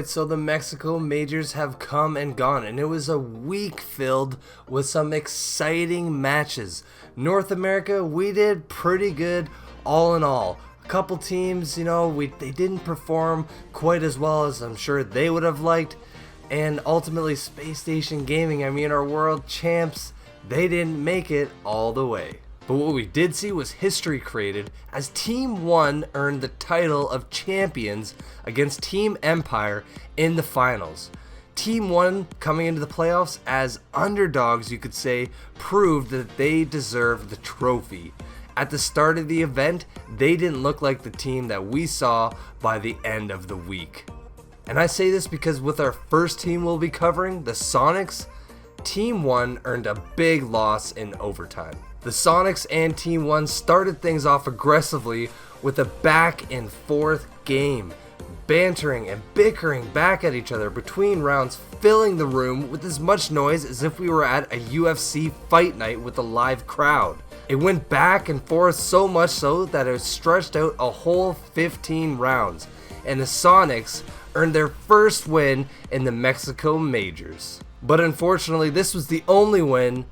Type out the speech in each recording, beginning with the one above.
Alright, so the Mexico majors have come and gone, and it was a week filled with some exciting matches. North America, we did pretty good all in all. A couple teams, they didn't perform quite as well as I'm sure they would have liked. And ultimately, SpaceStation Gaming, our world champs, they didn't make it all the way. But what we did see was history created as Team 1 earned the title of champions against Team Empire in the finals. Team 1 coming into the playoffs as underdogs, you could say, proved that they deserved the trophy. At the start of the event, they didn't look like the team that we saw by the end of the week. And I say this because with our first team we'll be covering, the Soniqs, Team 1 earned a big loss in overtime. The Soniqs and Team 1 started things off aggressively with a back and forth game, bantering and bickering back at each other between rounds, filling the room with as much noise as if we were at a UFC fight night with a live crowd. It went back and forth so much so that it stretched out a whole 15 rounds, and the Soniqs earned their first win in the Mexico majors. But unfortunately, this was the only win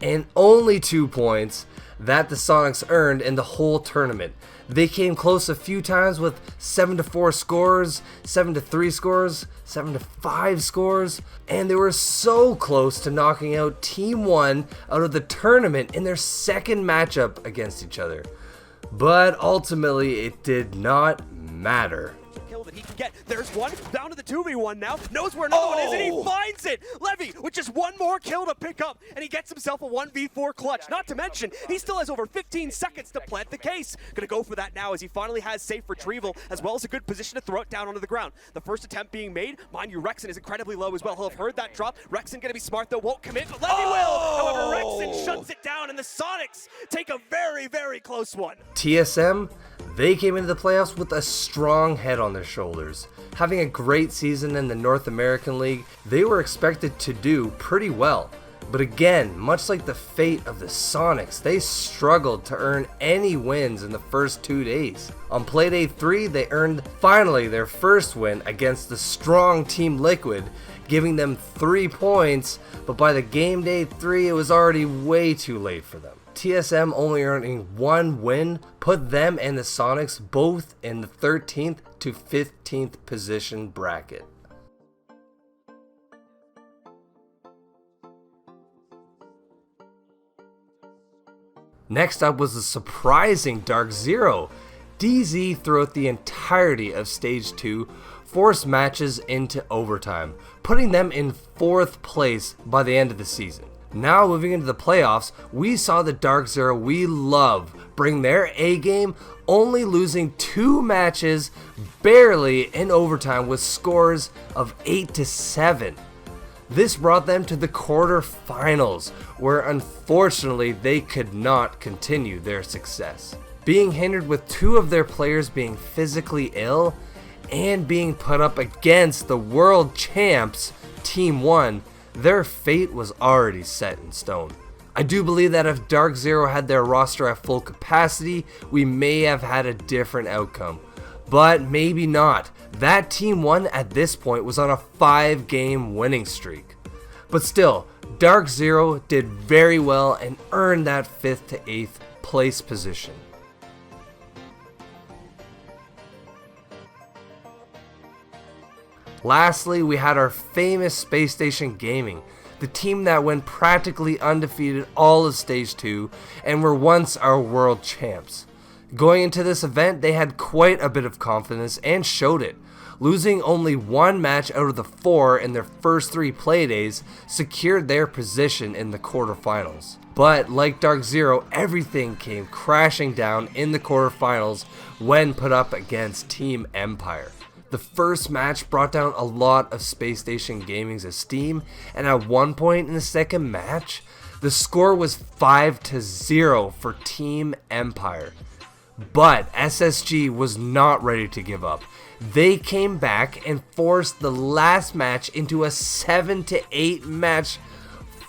and only 2 points that the Soniqs earned in the whole tournament. They came close a few times with 7-4 scores, 7-3 scores, 7-5 scores, and they were so close to knocking out Team 1 out of the tournament in their second matchup against each other. But ultimately, it did not matter. That he can get. There's one, down to the 2v1 now, knows where another one is, and he finds it! Levy with just one more kill to pick up, and he gets himself a 1v4 clutch. Not to mention, he still has over 15 seconds to plant the case. Gonna go for that now as he finally has safe retrieval, as well as a good position to throw it down onto the ground. The first attempt being made, mind you, Rexon is incredibly low as well. He'll have heard that drop. Rexon gonna be smart though, won't commit, but Levy will! However, Rexon shuts it down, and the Soniqs take a very, very close one. TSM, they came into the playoffs with a strong head on their shoulders. Having a great season in the North American League, they were expected to do pretty well. But again, much like the fate of the Soniqs, they struggled to earn any wins in the first 2 days. On play day 3, they earned finally their first win against the strong Team Liquid, giving them 3 points, but by the game day 3, it was already way too late for them. TSM only earning 1 win put them and the Soniqs both in the 13th to 15th position bracket. Next up was the surprising DarkZero. DZ throughout the entirety of Stage 2 forced matches into overtime, putting them in 4th place by the end of the season. Now moving into the playoffs, we saw the DarkZero we love bring their A game, only losing 2 matches barely in overtime with scores of 8-7. This brought them to the quarterfinals, where unfortunately they could not continue their success. Being hindered with 2 of their players being physically ill and being put up against the world champs, Team 1, their fate was already set in stone. I do believe that if DarkZero had their roster at full capacity, we may have had a different outcome. But maybe not. That Team 1 at this point was on a 5-game winning streak. But still, DarkZero did very well and earned that 5th to 8th place position. Lastly, we had our famous SpaceStation Gaming, the team that went practically undefeated all of Stage 2 and were once our world champs. Going into this event, they had quite a bit of confidence and showed it. Losing only 1 match out of the 4 in their first 3 playdays secured their position in the quarterfinals. But like DarkZero, everything came crashing down in the quarterfinals when put up against Team Empire. The first match brought down a lot of SpaceStation Gaming's esteem, and at one point in the second match, the score was 5-0 for Team Empire. But SSG was not ready to give up. They came back and forced the last match into a 7-8 match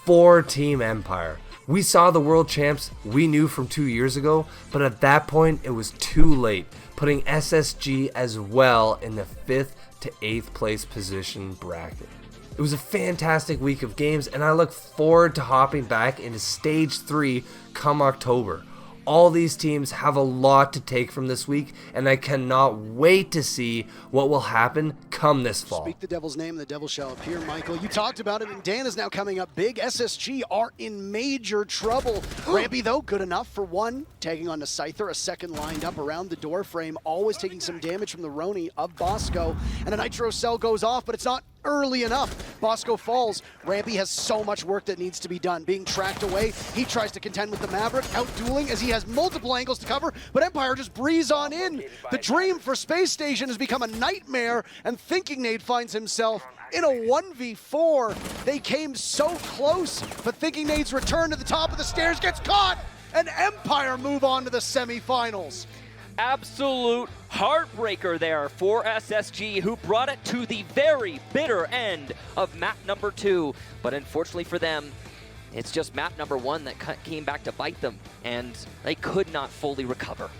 for Team Empire. We saw the world champs we knew from 2 years ago, but at that point it was too late, putting SSG as well in the 5th to 8th place position bracket. It was a fantastic week of games, and I look forward to hopping back into Stage 3 come October. All these teams have a lot to take from this week, and I cannot wait to see what will happen come this fall. Speak the devil's name, the devil shall appear, Michael. You talked about it, and Dan is now coming up big. SSG are in major trouble. Rampy, though, good enough for one. Tagging on to Scyther, a second lined up around the door frame, always taking some damage from the Roni of Bosco. And a Nitro Cell goes off, but it's not early enough. Bosco falls. Rampy has so much work that needs to be done. Being tracked away, he tries to contend with the Maverick, out-dueling as he has multiple angles to cover, but Empire just breeze on in. The dream for Space Station has become a nightmare, and Thinking Nade finds himself in a 1v4. They came so close, but Thinking Nade's return to the top of the stairs gets caught, and Empire move on to the semifinals. Absolute heartbreaker there for SSG, who brought it to the very bitter end of map number 2. But unfortunately for them, it's just map number 1 that came back to bite them, and they could not fully recover.